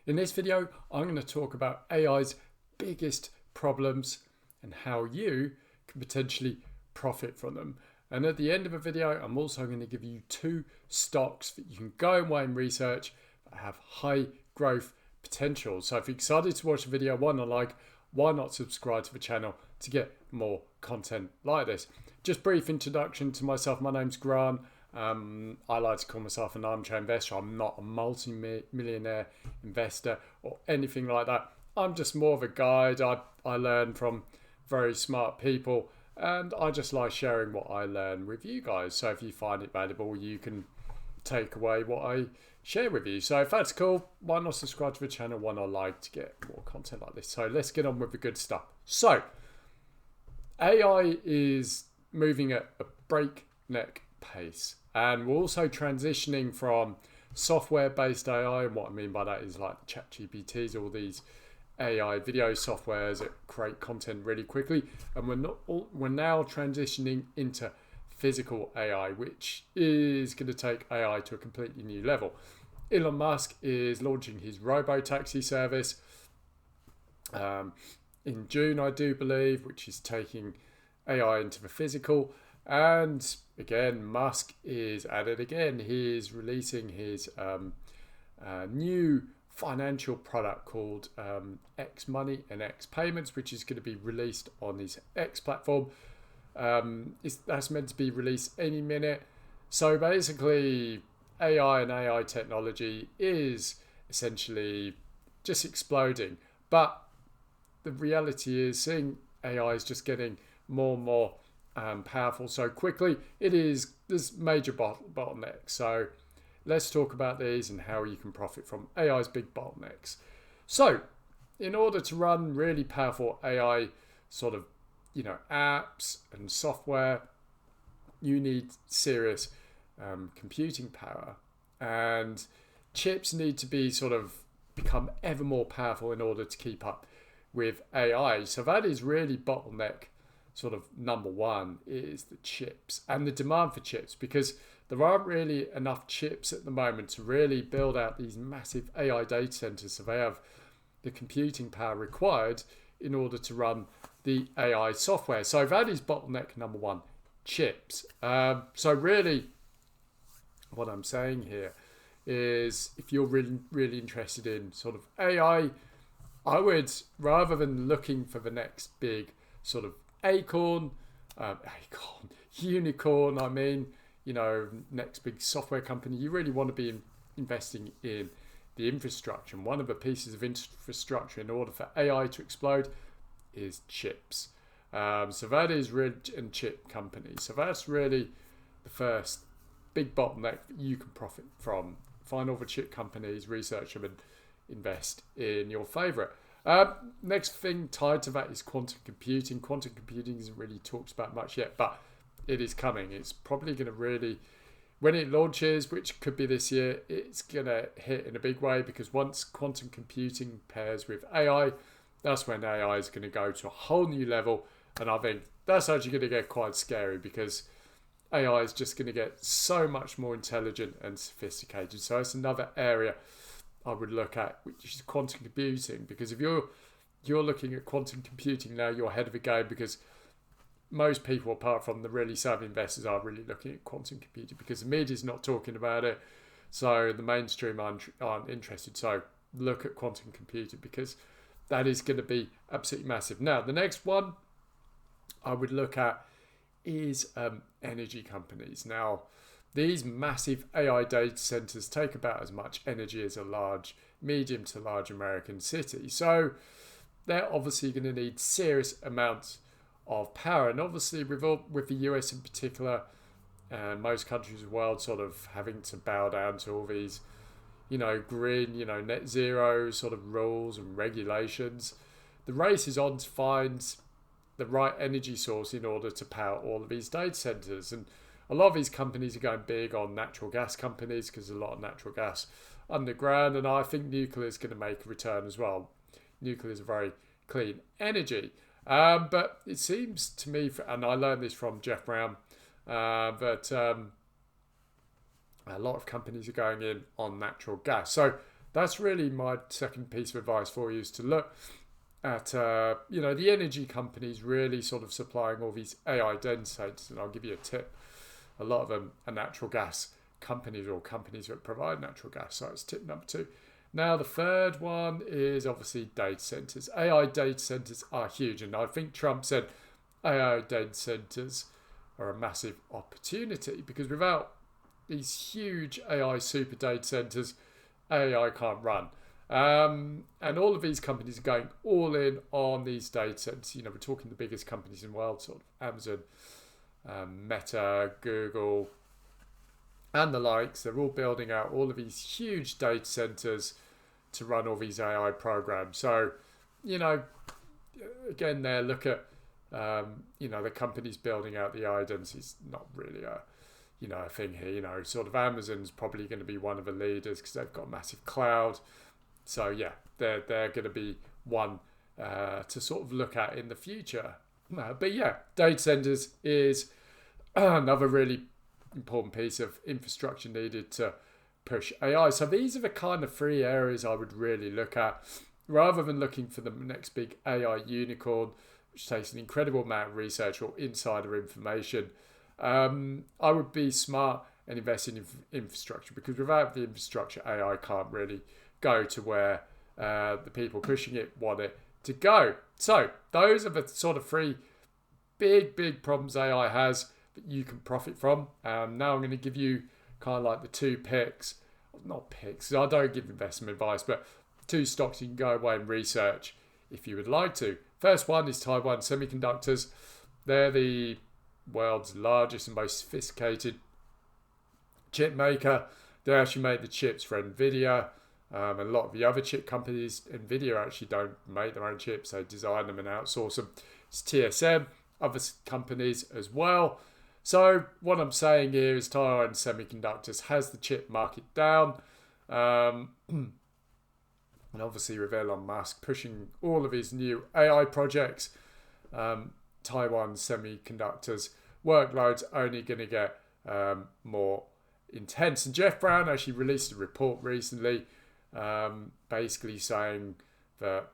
In this video, I'm going to talk about AI's biggest problems and how you can potentially profit from them. And at the end of the video, I'm also going to give you 2 stocks that you can go away and research that have high growth potential. So if you're excited to watch the video, why not subscribe to the channel to get more content like this. Just brief introduction to myself. My name's Grant. I like to call myself an armchair investor. I'm not a multi-millionaire investor or anything like that. I'm just more of a guide. I learn from very smart people, and I just like sharing what I learn with you guys. So if you find it valuable, you can take away what I share with you. So if that's cool, why not subscribe to the channel? Why not like to get more content like this? So let's get on with the good stuff. So AI is moving at a breakneck pace, and we're also transitioning from software-based AI, and what I mean by that is like ChatGPTs, all these AI video softwares that create content really quickly, and we're now transitioning into physical AI, which is going to take AI to a completely new level. Elon Musk is launching his robo-taxi service in June, I do believe, which is taking AI into the physical. And again, Musk is at it again. He is releasing his new financial product called X Money and X Payments, which is going to be released on his X platform. That's meant to be released any minute. So basically, AI and AI technology is essentially just exploding. But the reality is, seeing AI is just getting more and more powerful so quickly. There's major bottlenecks. So let's talk about these and how you can profit from AI's big bottlenecks. So in order to run really powerful AI sort of apps and software, you need serious computing power, and chips need to be become ever more powerful in order to keep up with AI. So that is really bottleneck number one, is the chips and the demand for chips, because there aren't really enough chips at the moment to really build out these massive AI data centers, so they have the computing power required in order to run the AI software. So that is bottleneck number one, chips. So really what I'm saying here is, if you're really interested in AI, I would, rather than looking for the next big unicorn, next big software company, you really want to be investing in the infrastructure. And one of the pieces of infrastructure in order for AI to explode is chips. So that is really, and chip companies. So that's really the first big bottleneck that you can profit from. Find all the chip companies, research them, and invest in your favorite. Next thing tied to that is quantum computing. Quantum computing isn't really talked about much yet, but it is coming. It's probably going to really, when it launches, which could be this year, it's going to hit in a big way, because once quantum computing pairs with AI, that's when AI is going to go to a whole new level. And I think that's actually going to get quite scary, because AI is just going to get so much more intelligent and sophisticated. So it's another area I would look at, which is quantum computing, because if you're looking at quantum computing now, you're ahead of the game, because most people, apart from the really savvy investors, are really looking at quantum computing, because the media's not talking about it, so the mainstream aren't interested. So look at quantum computing, because that is going to be absolutely massive. Now, the next one I would look at is energy companies. Now, these massive AI data centers take about as much energy as a medium to large American city. So they're obviously going to need serious amounts of power. And obviously with the US in particular, and most countries of the world having to bow down to all these, green, net zero rules and regulations, the race is on to find the right energy source in order to power all of these data centers. And a lot of these companies are going big on natural gas companies, because there's a lot of natural gas underground, and I think nuclear is going to make a return as well. Nuclear is a very clean energy. But it seems to me, and I learned this from Jeff Brown, that a lot of companies are going in on natural gas. So that's really my second piece of advice for you, is to look at the energy companies really sort of supplying all these AI data centers. And I'll give you a tip: a lot of them are natural gas companies or companies that provide natural gas. So it's tip number 2. Now the third one is obviously data centers. AI data centers are huge, and I think Trump said AI data centers are a massive opportunity, because without these huge AI super data centers, AI can't run. And all of these companies are going all in on these data centers. We're talking the biggest companies in the world, sort of Amazon, Meta, Google, and the likes. They're all building out all of these huge data centers to run all these AI programs. So, again, there, look at, the companies building out the AI density is not really a thing here. Sort of Amazon's probably going to be one of the leaders because they've got a massive cloud. So yeah, they're going to be one to sort of look at in the future. But yeah, data centers is another really important piece of infrastructure needed to push AI. So these are the kind of 3 areas I would really look at, rather than looking for the next big AI unicorn, which takes an incredible amount of research or insider information. I would be smart and invest in infrastructure, because without the infrastructure, AI can't really go to where the people pushing it want it to go. So those are the sort of 3 big problems AI has that you can profit from. Now I'm going to give you kind of like the 2 picks. Not picks, I don't give investment advice, but 2 stocks you can go away and research if you would like to. First one is Taiwan Semiconductors. They're the world's largest and most sophisticated chip maker. They actually make the chips for Nvidia. A lot of the other chip companies, Nvidia actually don't make their own chips. They design them and outsource them. It's TSM, other companies as well. So what I'm saying here is Taiwan Semiconductors has the chip market down. And obviously with Elon Musk pushing all of his new AI projects, Taiwan Semiconductors workload's only going to get more intense. And Jeff Brown actually released a report recently, basically saying that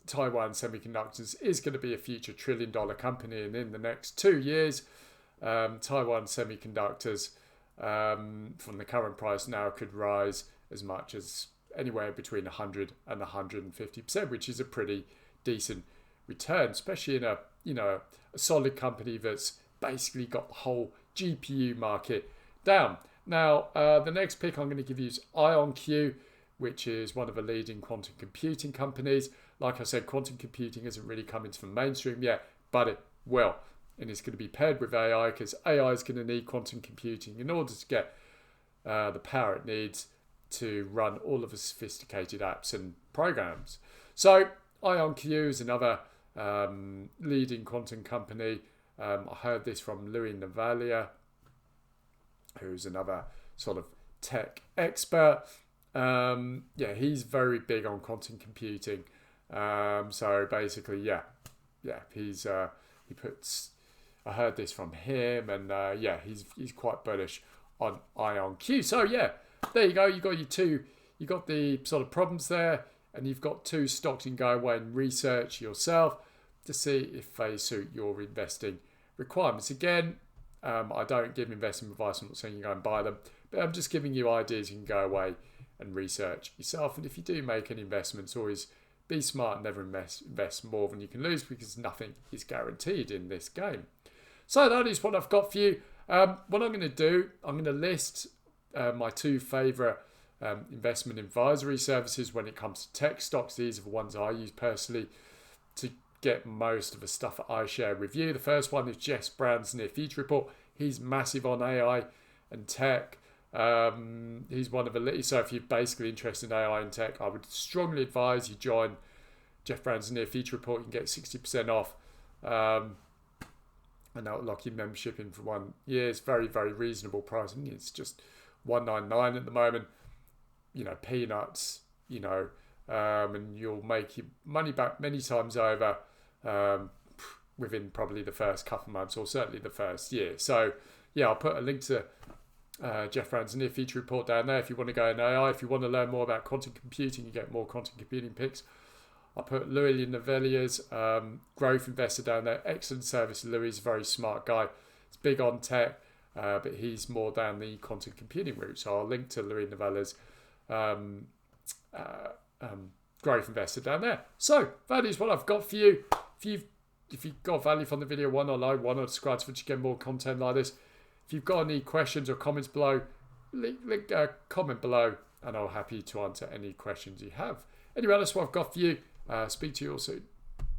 Taiwan Semiconductors is going to be a future $1 trillion company, and in the next 2 years, Taiwan Semiconductors from the current price now could rise as much as anywhere between 100 and 150%, which is a pretty decent return, especially in a solid company that's basically got the whole GPU market down. Now, the next pick I'm going to give you is IonQ, which is one of the leading quantum computing companies. Like I said, quantum computing hasn't really come into the mainstream yet, but it will. And it's going to be paired with AI, because AI is going to need quantum computing in order to get the power it needs to run all of the sophisticated apps and programs. So IonQ is another leading quantum company. I heard this from Louis Navalia, who's another sort of tech expert. He's very big on quantum computing. So basically, he puts. I heard this from him, and he's quite bullish on IonQ. So yeah, there you go. You got your 2. You got the sort of problems there, and you've got 2 stocks you can go away and research yourself to see if they suit your investing requirements. Again, I don't give investment advice. I'm not saying you go and buy them, but I'm just giving you ideas you can go away and research yourself. And if you do make any investments, always be smart and never invest more than you can lose, because nothing is guaranteed in this game. So that is what I've got for you. What I'm going to do, I'm going to list my 2 favourite investment advisory services when it comes to tech stocks. These are the ones I use personally to get most of the stuff that I share with you. The first one is Jeff Brown's Near Future Report. He's massive on AI and tech. He's one of the, so if you're basically interested in AI and tech, I would strongly advise you join Jeff Brown's Near Future Report. You can get 60% off. And that'll lock your membership in for 1 year. It's very, very reasonable pricing. It's just $199 at the moment. Peanuts. And you'll make your money back many times over within probably the first couple of months, or certainly the first year. So yeah, I'll put a link to Jeff Brown's near feature report down there if you want to go in AI. If you want to learn more about quantum computing, you get more quantum computing picks. I put Louis Navelia's growth investor down there. Excellent service. Louis is a very smart guy. He's big on tech, but he's more down the quantum computing route. So I'll link to Louis Navelia's growth investor down there. So that is what I've got for you. If you've got value from the video, why not like, why not subscribe to get more content like this? If you've got any questions or comments below, comment below, and I'll be happy to answer any questions you have. Anyway, that's what I've got for you. Speak to you all soon.